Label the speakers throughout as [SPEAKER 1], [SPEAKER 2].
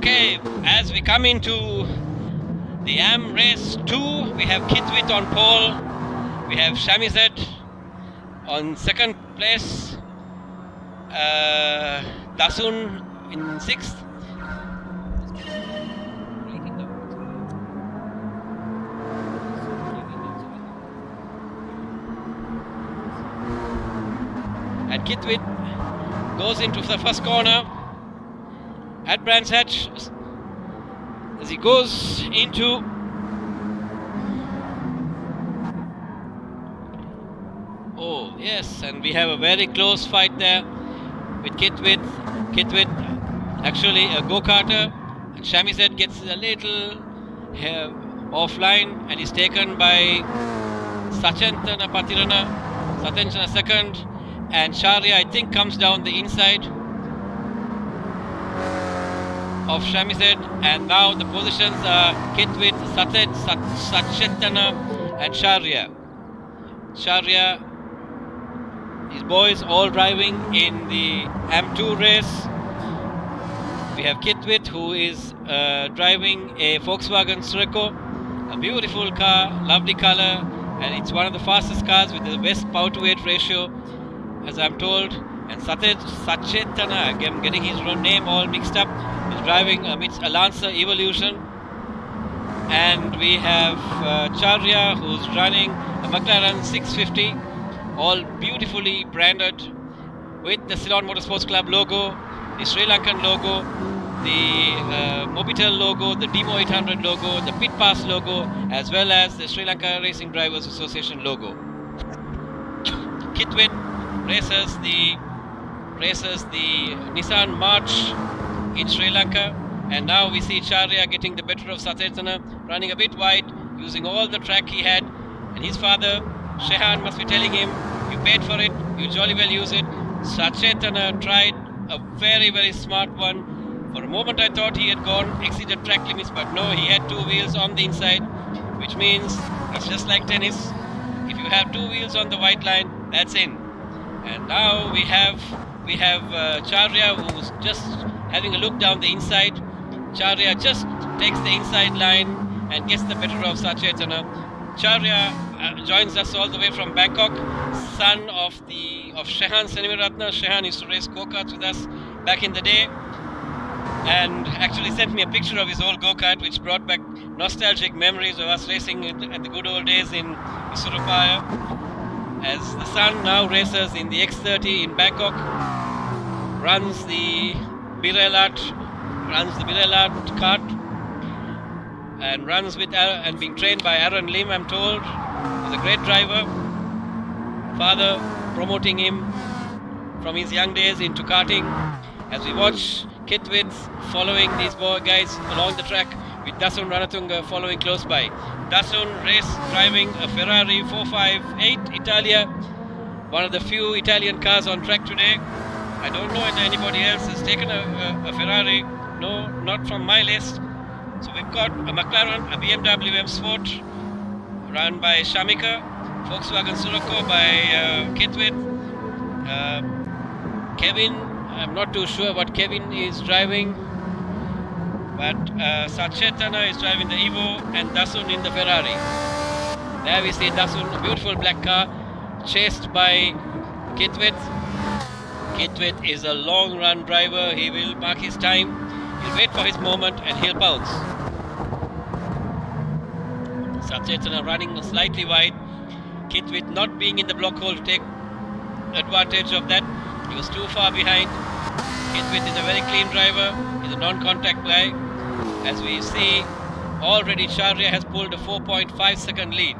[SPEAKER 1] Okay, as we come into the AM Race 2, we have Kitwit on pole, we have Shamizet on second place, Dasun in 6th. And Kitwit goes into the first corner at Brands Hatch as he goes into yes, and we have a very close fight there with Kitwit actually a go-karter, and Shamizet gets a little offline and is taken by Sachentana Patirana second, and Sharia I think comes down the inside of Shamizet, and now the positions are Kitwit, Sachetana and Sharia. These boys all driving in the AM2 race. We have Kitwit, who is driving a Volkswagen Scirocco, a beautiful car, lovely color, and it's one of the fastest cars with the best power to weight ratio, as I'm told. And Sachetana, I'm getting his name all mixed up, is driving a Lancer Evolution. And we have Charya, who's running a McLaren 650, all beautifully branded with the Ceylon Motorsports Club logo, the Sri Lankan logo, the Mobitel logo, the Demo 800 logo, the Pit Pass logo, as well as the Sri Lanka Racing Drivers Association logo. Kitwit races the Nissan March in Sri Lanka, and now we see Charya getting the better of Sachetana, running a bit wide, using all the track he had, and his father Shehan must be telling him, you paid for it, you jolly well use it. Sachetana tried a very smart one. For a moment I thought he had exceeded track limits, but no, he had 2 wheels on the inside, which means it's just like tennis. If you have 2 wheels on the white line, that's in. And now we have Charya, who's just having a look down the inside. Charya just takes the inside line and gets the better of Sachetana. Charya joins us all the way from Bangkok, son of Shehan Senimiratna. Shehan used to race go-karts with us back in the day, and actually sent me a picture of his old go-kart, which brought back nostalgic memories of us racing at the good old days in Surabaya. As the son now races in the X30 in Bangkok, runs the Birelat kart, and runs with and being trained by Aaron Lim, I'm told. He's a great driver. Father promoting him from his young days into karting. As we watch Kitwit following these guys along the track, with Dasun Ranatunga following close by. Dasun driving a Ferrari 458 Italia, one of the few Italian cars on track today. I don't know whether anybody else has taken a Ferrari. No, not from my list. So we've got a McLaren, a BMW M Sport run by Shamika, Volkswagen Scirocco by Kitwit. Kevin, I'm not too sure what Kevin is driving, but Sachetana is driving the Evo and Dasun in the Ferrari. There we see Dasun, a beautiful black car, chased by Kitwit. Kitwit is a long run driver. He will mark his time, he'll wait for his moment, and he'll bounce. Sachetana running slightly wide. Kitwit not being in the block hole to take advantage of that. He was too far behind. Kitwit is a very clean driver. He's a non-contact guy. As we see, already Charya has pulled a 4.5 second lead.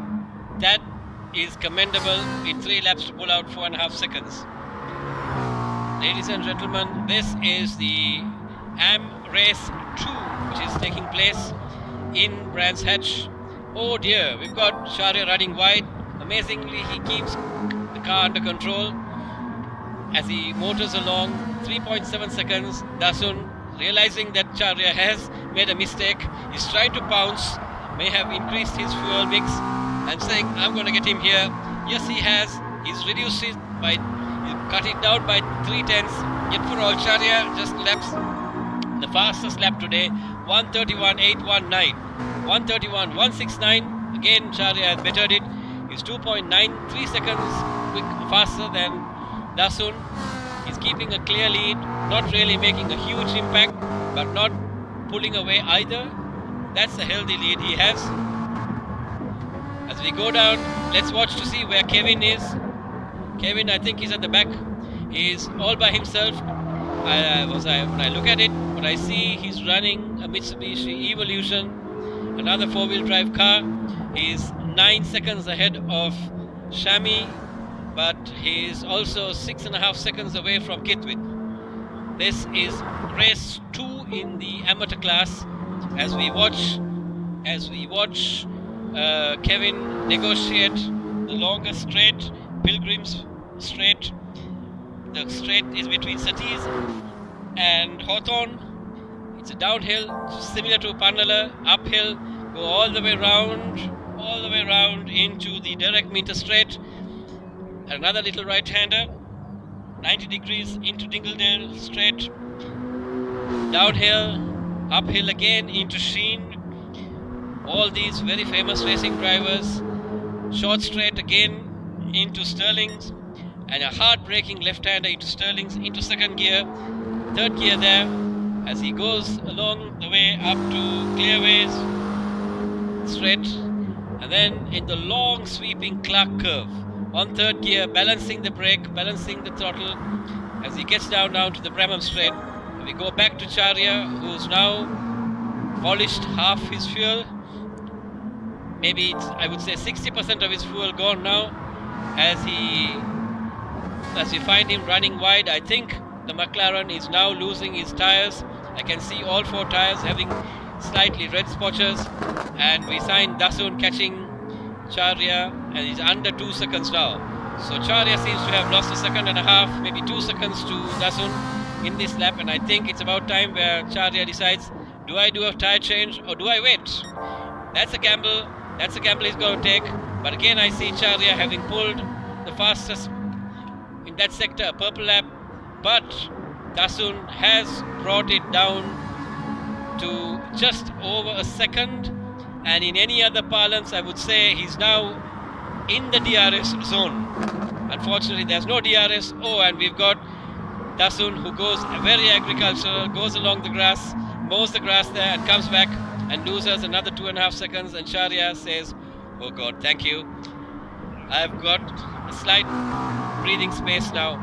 [SPEAKER 1] That is commendable in 3 laps to pull out 4.5 seconds. Ladies and gentlemen, this is the AM Race 2, which is taking place in Brands Hatch. Oh dear, we've got Charya running wide. Amazingly, he keeps the car under control as he motors along. 3.7 seconds. Dasun, realizing that Charya has made a mistake, is trying to pounce, may have increased his fuel mix and saying, I'm going to get him here. Yes, he has. He's reduced it by, cut it down by 3/10. Yet for all, Charya just laps The fastest lap today, 1:31.819. 1:31.169. Again, Charya has bettered it. He's 2.93 seconds faster than Dasun. He's keeping a clear lead, not really making a huge impact, but not pulling away either. That's a healthy lead he has. As we go down, let's watch to see where Kevin is. Kevin, I think he's at the back. He's all by himself. When I look at it, what I see, he's running a Mitsubishi Evolution, another four-wheel drive car. He's 9 seconds ahead of Shami, but he's also 6.5 seconds away from Kitwit. This is race 2 in the amateur class. As we watch Kevin negotiate the longest straight, Pilgrim's Straight. The straight is between Satish and Hawthorne. It's a downhill similar to Pannala, uphill, go all the way round into the Derek Minter Straight. Another little right-hander, 90 degrees into Dingledale Straight, downhill, uphill again into Sheen. All these very famous racing drivers. Short straight again into Sterling's, and a hard-braking left-hander into Sterling's into second gear, third gear there, as he goes along the way up to Clearways Straight, and then in the long sweeping Clark curve on third gear, balancing the brake, balancing the throttle as he gets down to the Brahman Straight. And we go back to Charya, who's now polished half his fuel. Maybe it's, I would say, 60% of his fuel gone now, as we find him running wide. I think the McLaren is now losing his tires. I can see all 4 tires having slightly red spotches, and we find Dasun catching Charya, and he's under 2 seconds now. So Charya seems to have lost 1.5 seconds, maybe 2 seconds to Dasun in this lap, and I think it's about time where Charya decides, do I do a tire change or do I wait? That's a gamble. That's a gamble he's going to take. But again, I see Charya having pulled the fastest in that sector, a purple lap, but Dasun has brought it down to just over 1 second, and in any other parlance I would say he's now in the DRS zone. Unfortunately there's no DRS. And we've got Dasun, who goes very agricultural, goes along the grass, mows the grass there and comes back and loses another 2.5 seconds, and Charya says, oh God, thank you, I've got a slight breathing space now.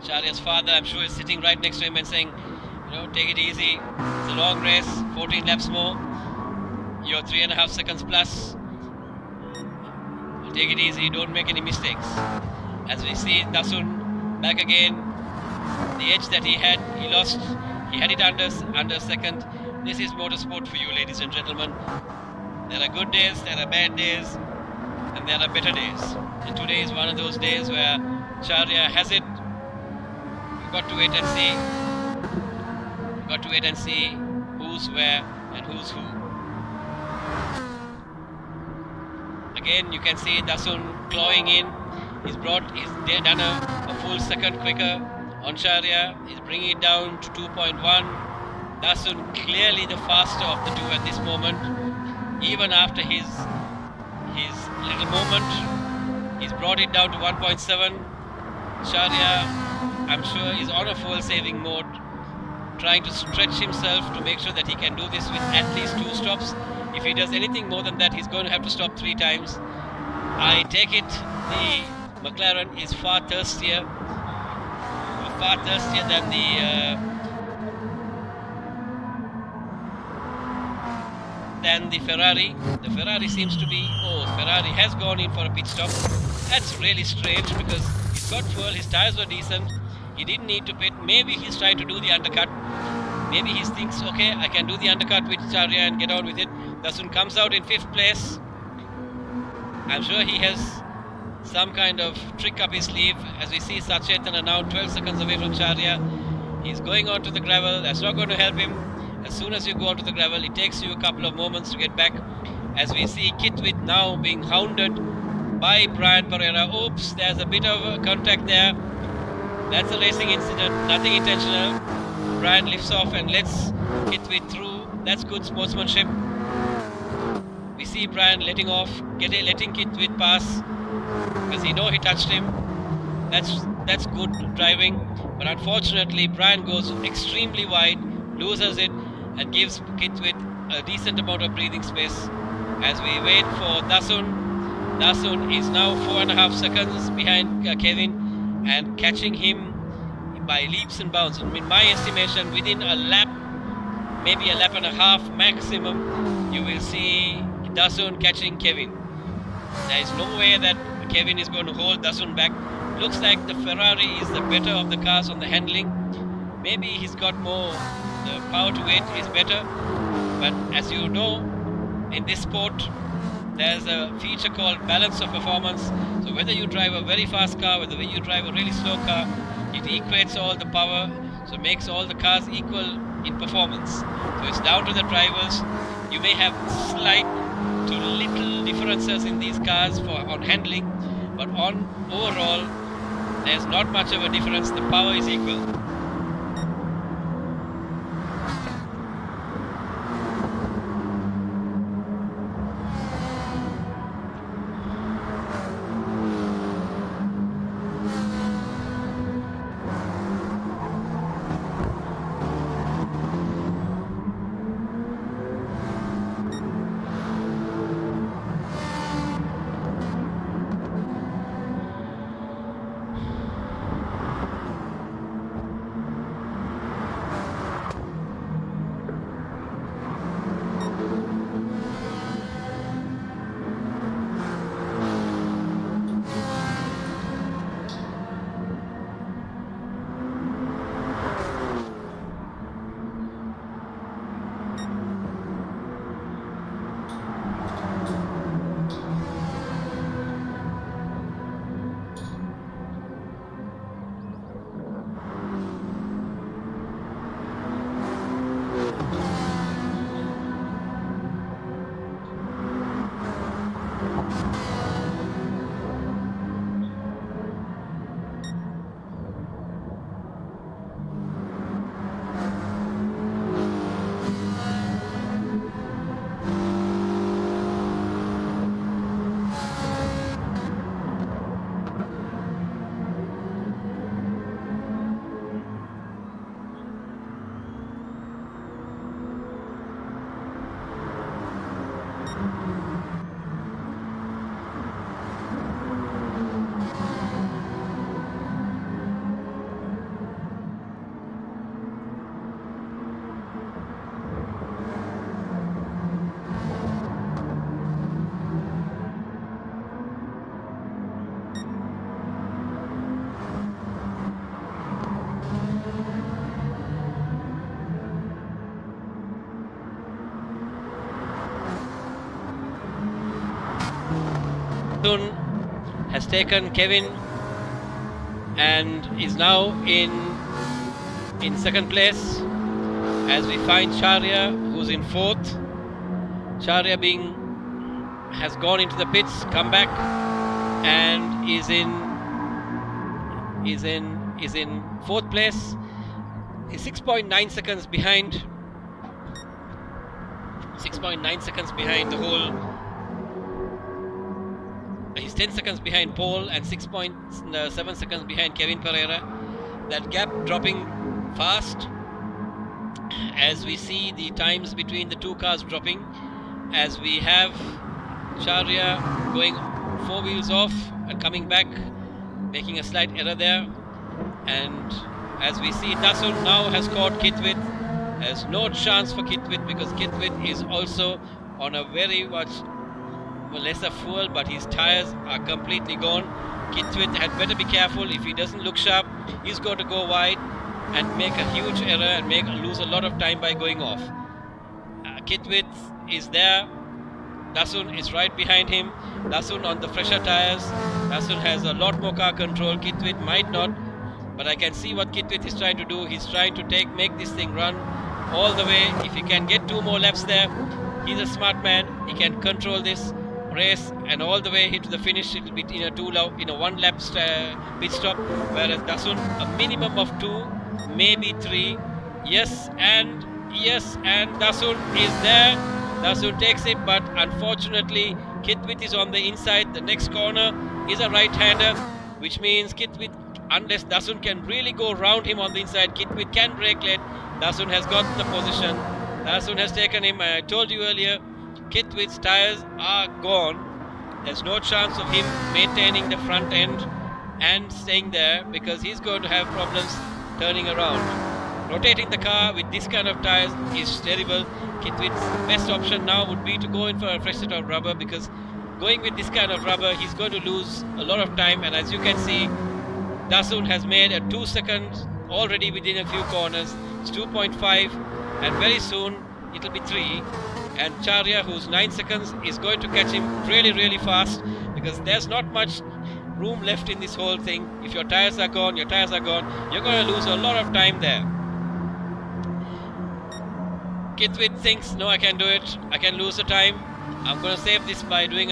[SPEAKER 1] Charya's father, I'm sure, is sitting right next to him and saying, take it easy, it's a long race, 14 laps more, you're 3.5 seconds plus, take it easy, don't make any mistakes. As we see Dasun back again, the edge that he had, he lost, he had it under a second. This is motorsport for you, ladies and gentlemen. There are good days, there are bad days, and there are better days. And today is one of those days where Charya has it. We've got to wait and see. We've got to wait and see who's where and who's who. Again, you can see Dasun clawing in. He's done a full second quicker on Charya. He's bringing it down to 2.1. Dasun clearly the faster of the two at this moment. Even after his little moment, he's brought it down to 1.7. Charya, I'm sure, is on a fuel saving mode, trying to stretch himself to make sure that he can do this with at least 2 stops. If he does anything more than that, he's going to have to stop 3 times. I take it the McLaren is far thirstier than the Ferrari. The Ferrari seems to be, Ferrari has gone in for a pit stop. That's really strange because he's got fuel, his tires were decent, he didn't need to pit. Maybe he's trying to do the undercut. Maybe he thinks, okay, I can do the undercut with Charya and get on with it. Dasun comes out in 5th place. I'm sure he has some kind of trick up his sleeve, as we see Sachetana now 12 seconds away from Charya. He's going onto the gravel. That's not going to help him. As soon as you go onto the gravel, it takes you a couple of moments to get back. As we see Kitwit now being hounded by Brian Pereira. Oops, there's a bit of a contact there. That's a racing incident, nothing intentional. Brian lifts off and lets Kitwit through. That's good sportsmanship. We see Brian letting off, letting Kitwit pass because he knows he touched him. That's good driving. But unfortunately, Brian goes extremely wide, loses it, and gives Kitwit a decent amount of breathing space. As we wait for Dasun. Dasun is now 4.5 seconds behind Kevin and catching him by leaps and bounds. In my estimation, within a lap, maybe a lap and a half maximum, you will see Dasun catching Kevin. There is no way that Kevin is going to hold Dasun back. Looks like the Ferrari is the better of the cars on the handling. Maybe he's got more, the power to weight is better. But as you know, in this sport, there's a feature called balance of performance. So whether you drive a very fast car, whether you drive a really slow car, it equates all the power, so makes all the cars equal in performance. So it's down to the drivers. You may have slight to little differences in these cars on handling, but on overall, there's not much of a difference. The power is equal. Has taken Kevin and is now in second place, as we find Sharia, who's in fourth. Sharia has gone into the pits, come back, and is in fourth place. He's 6.9 seconds behind. 6.9 seconds behind the whole. He's 10 seconds behind Paul and 6.7 seconds behind Kevin Pereira. That gap dropping fast as we see the times between the two cars dropping, as we have Sharia going 4 wheels off and coming back, making a slight error there. And as we see, Dasun now has caught Kitwit. There's no chance for Kitwit because Kitwit is also on a very much lesser fuel, but his tires are completely gone. Kitwit had better be careful. If he doesn't look sharp, he's going to go wide and make a huge error and lose a lot of time by going off. Kitwit is there. Dasun is right behind him. Dasun on the fresher tires. Dasun has a lot more car control. Kitwit might not, but I can see what Kitwith is trying to do. He's trying to make this thing run all the way. If he can get 2 more laps there, he's a smart man. He can control this race and all the way hit to the finish. It will be in a 1 lap pit stop, whereas Dasun a minimum of 2, maybe 3. Yes, and Dasun is there. Dasun takes it, but unfortunately Kitwith is on the inside. The next corner is a right-hander, which means Kitwith, unless Dasun can really go round him on the inside, Kitwith can brake late. Dasun has got the position. Dasun has taken him. I told you earlier, Kitwith's tyres are gone. There's no chance of him maintaining the front end and staying there, because he's going to have problems turning around. Rotating the car with this kind of tyres is terrible. Kitwith's best option now would be to go in for a fresh set of rubber, because going with this kind of rubber, he's going to lose a lot of time. And as you can see, Dasun has made a 2 seconds already within a few corners. It's 2.5, and very soon it'll be 3. And Charya, who's 9 seconds, is going to catch him really fast, because there's not much room left in this whole thing. If your tyres are gone, your tyres are gone. You're going to lose a lot of time there. Kitwith thinks, no, I can do it. I can lose the time. I'm going to save this by doing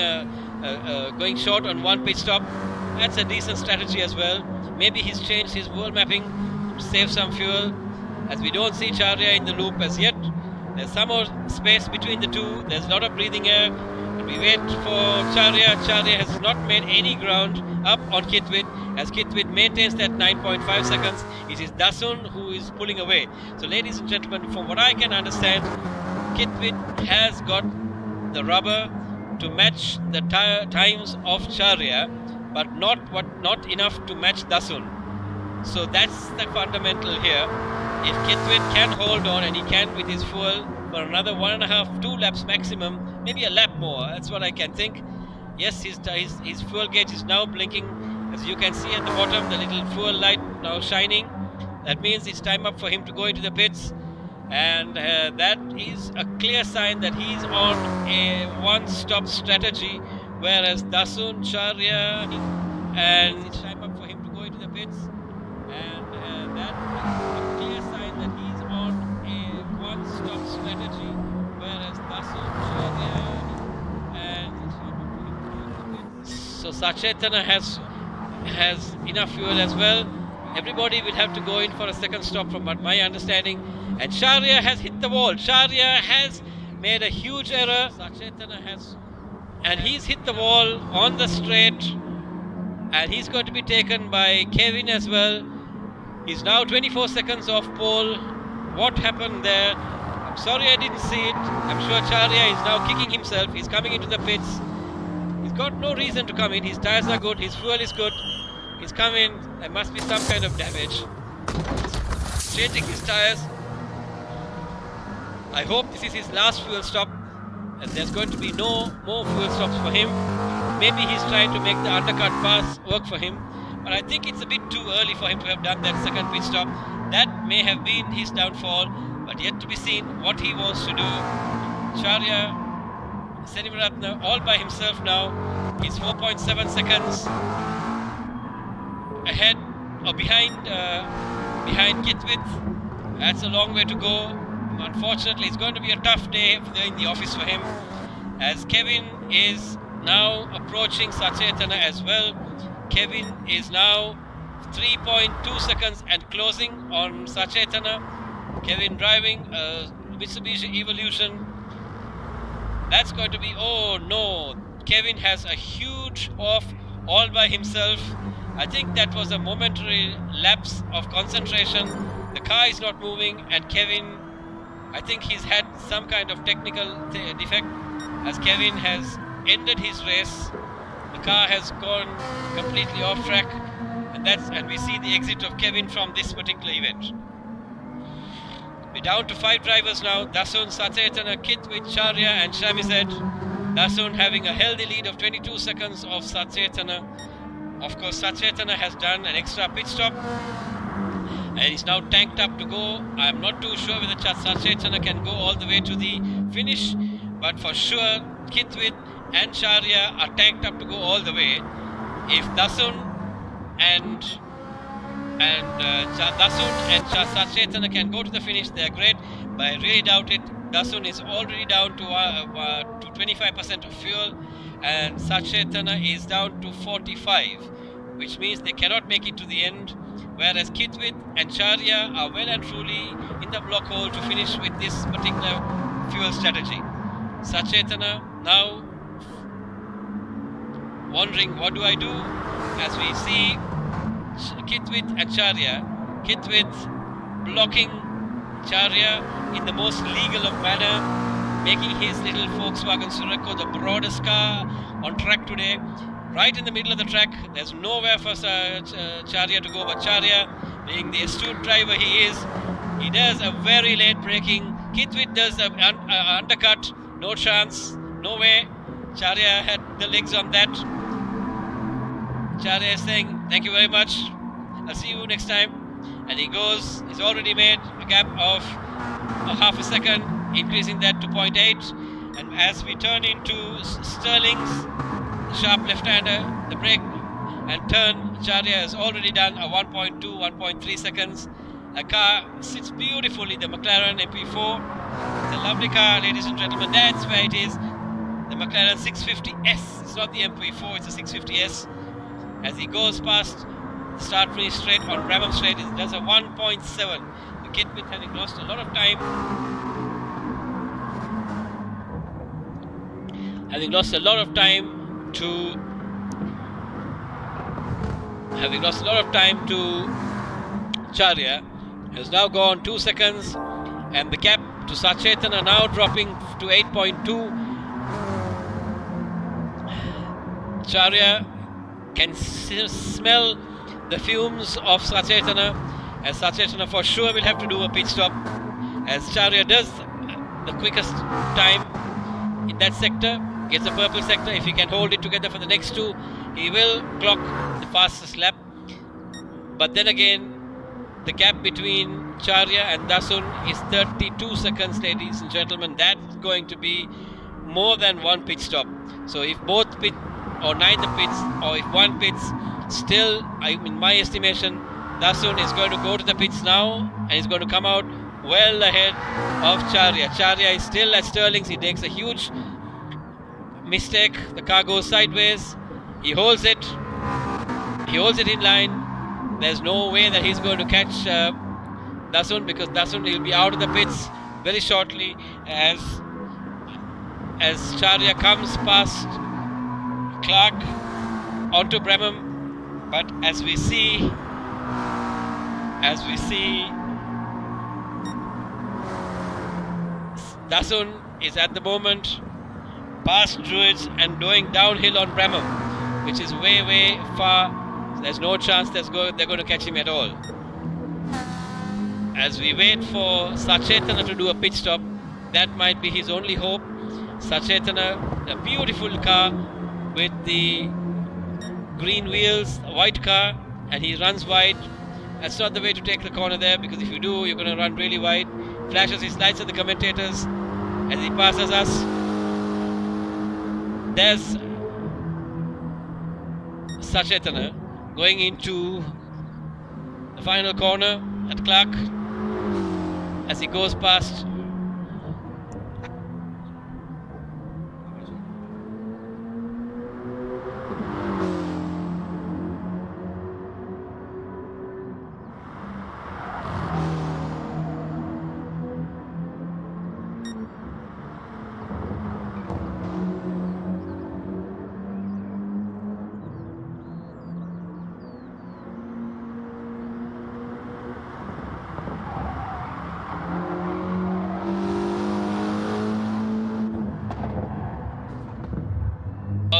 [SPEAKER 1] going short on 1 pit stop. That's a decent strategy as well. Maybe he's changed his world mapping to save some fuel, as we don't see Charya in the loop as yet. There's some more space between the two. There's a lot of breathing air. And we wait for Charya. Charya has not made any ground up on Kitwith, as Kitwith maintains that 9.5 seconds. It is Dasun who is pulling away. So ladies and gentlemen, from what I can understand, Kitwith has got the rubber to match the times of Charya, but not enough to match Dasun. So that's the fundamental here. If Kitwith can hold on, and he can with his fuel for another 1.5, 2 laps maximum, maybe a lap more, that's what I can think. Yes, his fuel gauge is now blinking. As you can see at the bottom, the little fuel light now shining. That means it's time up for him to go into the pits. And that is a clear sign that he's on a one-stop strategy, whereas Dasun, Charya, and it's time up for him to go into the pits. And that is a clear sign that he's on a one-stop strategy, whereas Dasun, Charya, and it's time up for him to go into the pits. So Sachetana has enough fuel as well. Everybody will have to go in for a second stop from my understanding. And Charya has hit the wall. Charya has made a huge error. Sachetana has, and he's hit the wall on the straight, and he's going to be taken by Kevin as well. He's now 24 seconds off pole. What happened there? I'm sorry I didn't see it. I'm sure Charya is now kicking himself. He's coming into the pits. He's got no reason to come in. His tyres are good. His fuel is good. He's come in. There must be some kind of damage. He's changing his tyres. I hope this is his last fuel stop, and there's going to be no more fuel stops for him. Maybe he's trying to make the undercut pass work for him, but I think it's a bit too early for him to have done that second pit stop. That may have been his downfall, but yet to be seen what he wants to do. Charya Senivaratna all by himself now. He's 4.7 seconds ahead or behind Kitwith. That's a long way to go. Unfortunately, it's going to be a tough day in the office for him, as Kevin is now approaching Sachetana as well. Kevin is now 3.2 seconds and closing on Sachetana. Kevin driving a Mitsubishi Evolution. That's going to be, oh no, Kevin has a huge off all by himself. I think that was a momentary lapse of concentration. The car is not moving, and Kevin, I think he's had some kind of technical defect, as Kevin has ended his race. The car has gone completely off track, and we see the exit of Kevin from this particular event. We're down to 5 drivers now. Dasun, Sachetana, Kitwith, Charya and Shamized. Dasun having a healthy lead of 22 seconds of Sachetana. Of course, Sachetana has done an extra pit stop, and he's now tanked up to go. I'm not too sure whether Sachetana can go all the way to the finish, but for sure Kitwith and Charya are tanked up to go all the way. If Dasun and and Dasun and Sachetana can go to the finish. They are great, but I really doubt it. Dasun is already down to 25% of fuel, and Sachetana is down to 45, which means they cannot make it to the end. Whereas Kitwit and Charya are well and truly in the block hole to finish with this particular fuel strategy. Sachetana now wondering, what do I do? As we see Kitwit and Charya, Kitwit blocking Charya in the most legal of manner, making his little Volkswagen Sirocco the broadest car on track today. Right in the middle of the track, there's nowhere for Charya to go, but Charya, being the astute driver he is, he does a very late braking. Kitwit does an undercut, no chance, no way. Charya had the legs on that. Charya is saying, thank you very much, I'll see you next time. And he goes, he's already made a gap of half a second, increasing that to 0.8. And as we turn into Sterling's sharp left-hander, the brake and turn, Charya has already done a 1.2, 1.3 seconds. The car sits beautifully, the McLaren MP4. It's a lovely car, ladies and gentlemen. That's where it is. The McLaren 650S. It's not the MP4, it's a 650S. As he goes past the start-finish straight on Brabham Straight, it does a 1.7. The Kitwit having lost a lot of time. Having lost a lot of time to Charya, has now gone 2 seconds, and the gap to Sachetana now dropping to 8.2. Charya can smell the fumes of Sachetana, as Sachetana for sure will have to do a pit stop, as Charya does the quickest time in that sector, gets the purple sector. If he can hold it together for the next two, he will clock the fastest lap. But then again, the gap between Charya and Dasun is 32 seconds, ladies and gentlemen. That's going to be more than one pit stop. So if both pit or neither pits, or if one pits, still, in my estimation, Dasun is going to go to the pits now, and he's going to come out well ahead of Charya. Charya is still at Sterling's. He takes a huge mistake. The car goes sideways. He holds it in line. There's no way that he's going to catch Dasun, because Dasun will be out of the pits very shortly as Charya comes past Clark onto Brabham. But as we see Dasun is at the moment past Druids and going downhill on Brabham, which is way far. There's no chance they're going to catch him at all. As we wait for Sachetana to do a pit stop, that might be his only hope. Sachetana, a beautiful car with the green wheels, a white car, and he runs wide. That's not the way to take the corner there, because if you do, you're going to run really wide. Flashes his lights at the commentators as he passes us. There's Sachetana going into the final corner at Clark as he goes past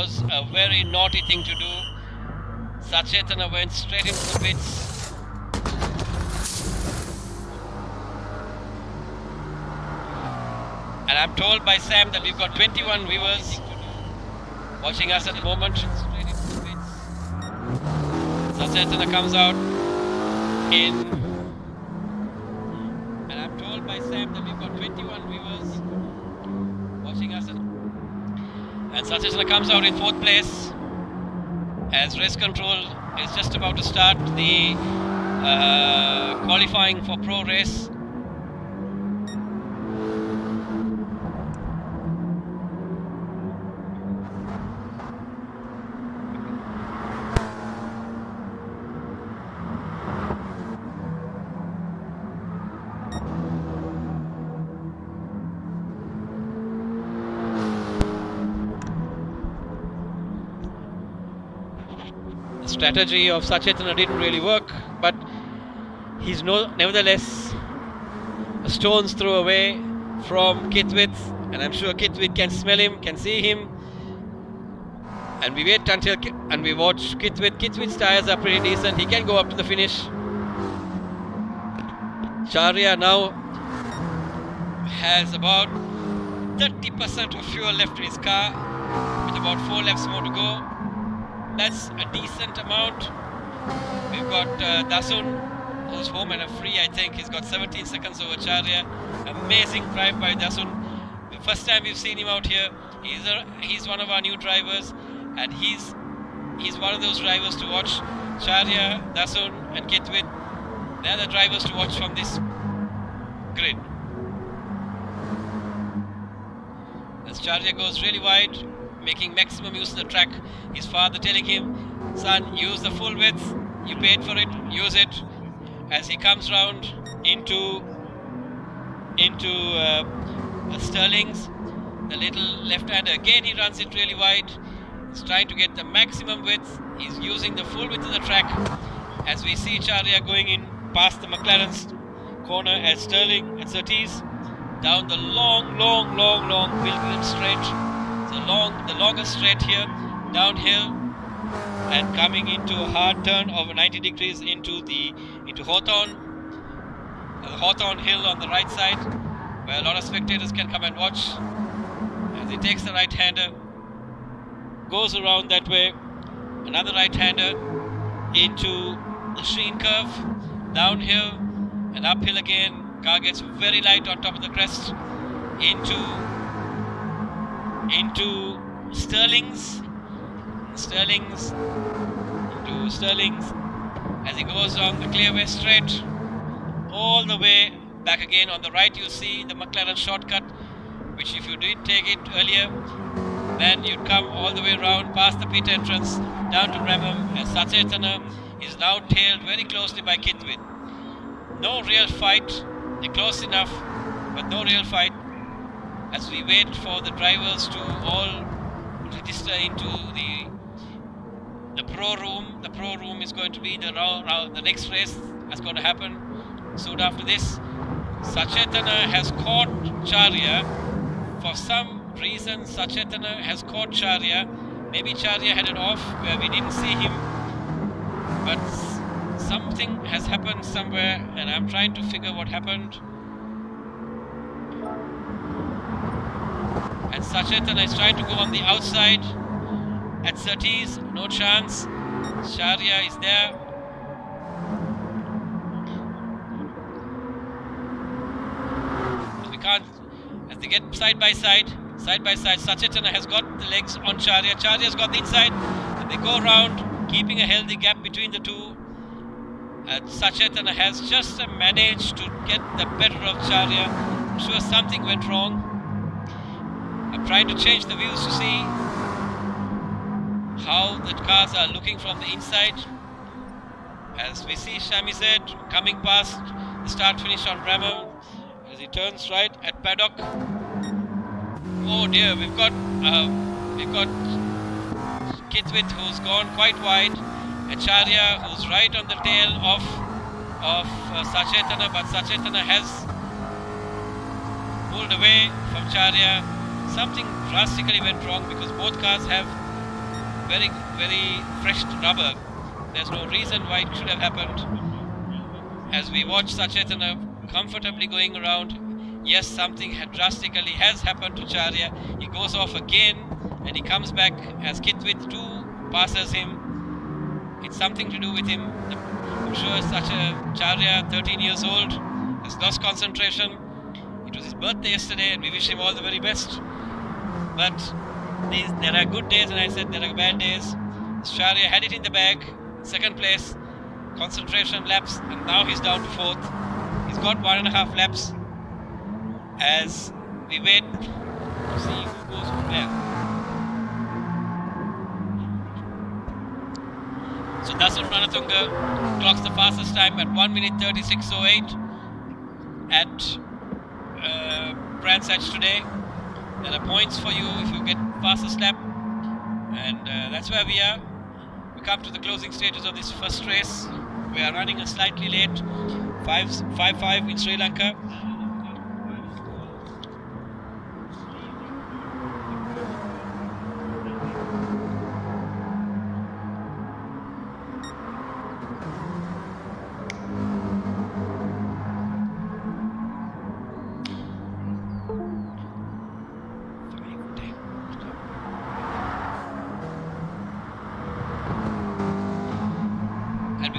[SPEAKER 1] was a very naughty thing to do. Sachetana went straight into the pits. And I'm told by Sam that we've got 21 viewers watching us at the moment. Sachetana comes out in, and I'm told by Sam that we've got 21 viewers watching us at the moment. And Sachetana comes out in 4th place as race control is just about to start. The qualifying for pro race. Strategy of Sachetana didn't really work, but he's nevertheless a stone's throw away from Kitwith, and I'm sure Kitwith can smell him, can see him, and we wait until and we watch Kitwith. Kitwith's tires are pretty decent, he can go up to the finish. Charya now has about 30% of fuel left in his car, with about 4 laps more to go. That's a decent amount. We've got Dasun, who's home and a free. I think he's got 17 seconds over Charya. Amazing drive by Dasun. The first time we've seen him out here. He's one of our new drivers, and he's one of those drivers to watch. Charya, Dasun and Kitwith, they're the drivers to watch from this grid. As Charya goes really wide, making maximum use of the track, his father telling him, son, use the full width, you paid for it, use it. As he comes round into Sterling's, the little left-hander, again he runs it really wide. He's trying to get the maximum width, he's using the full width of the track. As we see Charya going in past the McLaren's corner as Sterling and Surtees down the long Pilgrim straight. The longest straight here, downhill, and coming into a hard turn of 90 degrees into Hawthorne, the Hawthorne hill on the right side, where a lot of spectators can come and watch. As he takes the right-hander, goes around that way, another right-hander into the Sheen curve, downhill and uphill again. Car gets very light on top of the crest, into Sterling's as he goes down the Clearway straight all the way back again. On the right you see the McLaren shortcut, which if you did take it earlier, then you'd come all the way around past the pit entrance down to Brabham, as Sachetana is now tailed very closely by Kitwith. No real fight, they're close enough, but no real fight. As we wait for the drivers to all register into the pro room. The pro room is going to be the next race that's going to happen soon after this. Sachetana has caught Charya. For some reason, Sachetana has caught Charya. Maybe Charya had it off where we didn't see him, but something has happened somewhere, and I'm trying to figure what happened. And Sachetana is trying to go on the outside at Surtees, no chance. Charya is there. We can't, as they get side by side, Sachetana has got the legs on Charya. Charya's got the inside, and they go around, keeping a healthy gap between the two. Sachetana has just managed to get the better of Charya. I'm sure something went wrong. I'm trying to change the views to see how the cars are looking from the inside. As we see Shamized coming past the start finish on Brabham, as he turns right at paddock. Oh dear, we've got Kitwith, who's gone quite wide, and Charya, who's right on the tail of Sachetana, but Sachetana has pulled away from Charya. Something drastically went wrong because both cars have very fresh rubber. There's no reason why it should have happened. As we watch Sachetana comfortably going around, yes, something drastically has happened to Charya. He goes off again and he comes back as Kitwith too passes him. It's something to do with him. I'm sure Charya, 13 years old, has lost concentration. It was his birthday yesterday and we wish him all the very best. But there are good days, and I said there are bad days. Charya had it in the bag, second place, concentration laps, and now he's down to 4th. He's got 1.5 laps as we wait to see who goes from there. So Dasun Ranatunga clocks the fastest time at 1 minute 36.08 at Brands Hatch today. There are points for you if you get fastest lap, and that's where we are. We come to the closing stages of this first race. We are running a slightly late 5.5 in Sri Lanka.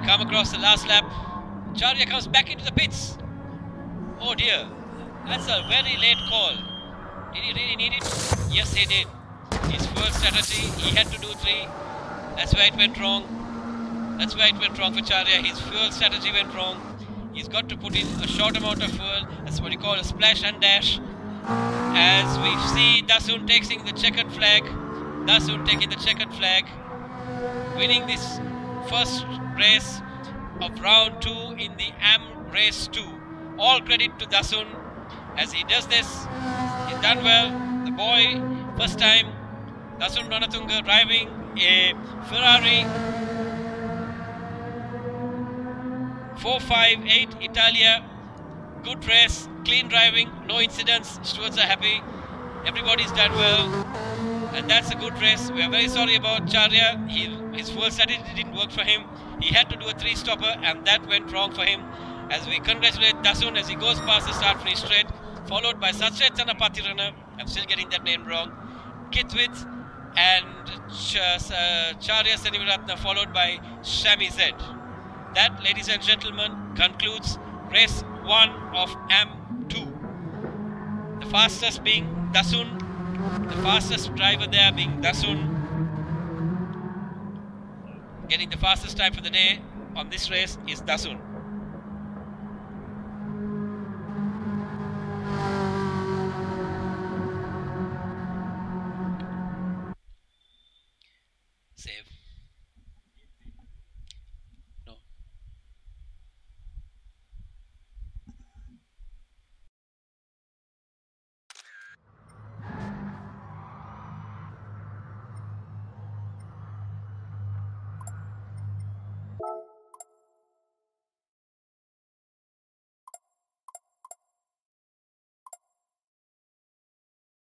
[SPEAKER 1] Come across the last lap. Charya comes back into the pits. Oh dear, that's a very late call. Did he really need it? Yes, he did. His fuel strategy, he had to do 3. That's where it went wrong. That's where it went wrong for Charya. His fuel strategy went wrong. He's got to put in a short amount of fuel. That's what you call a splash and dash. As we see Dasun taking the checkered flag. Dasun taking the checkered flag. Winning this first race of round 2 in the AM race 2. All credit to Dasun as he does this. He's done well. The boy, first time, Dasun Ranatunga driving a Ferrari 458 Italia. Good race, clean driving, no incidents. Stewards are happy. Everybody's done well. And that's a good race. We are very sorry about Charya. His fuel strategy didn't work for him. He had to do a 3-stopper and that went wrong for him. As we congratulate Dasun as he goes past the start finish straight, followed by Sachetana Patirana, I'm still getting that name wrong, Kitwit, and Charya Senivaratna, followed by Shami Z. That, ladies and gentlemen, concludes race 1 of AM2. The fastest being Dasun. The fastest driver there being Dasun. Getting the fastest time for the day on this race is Dasun. Save.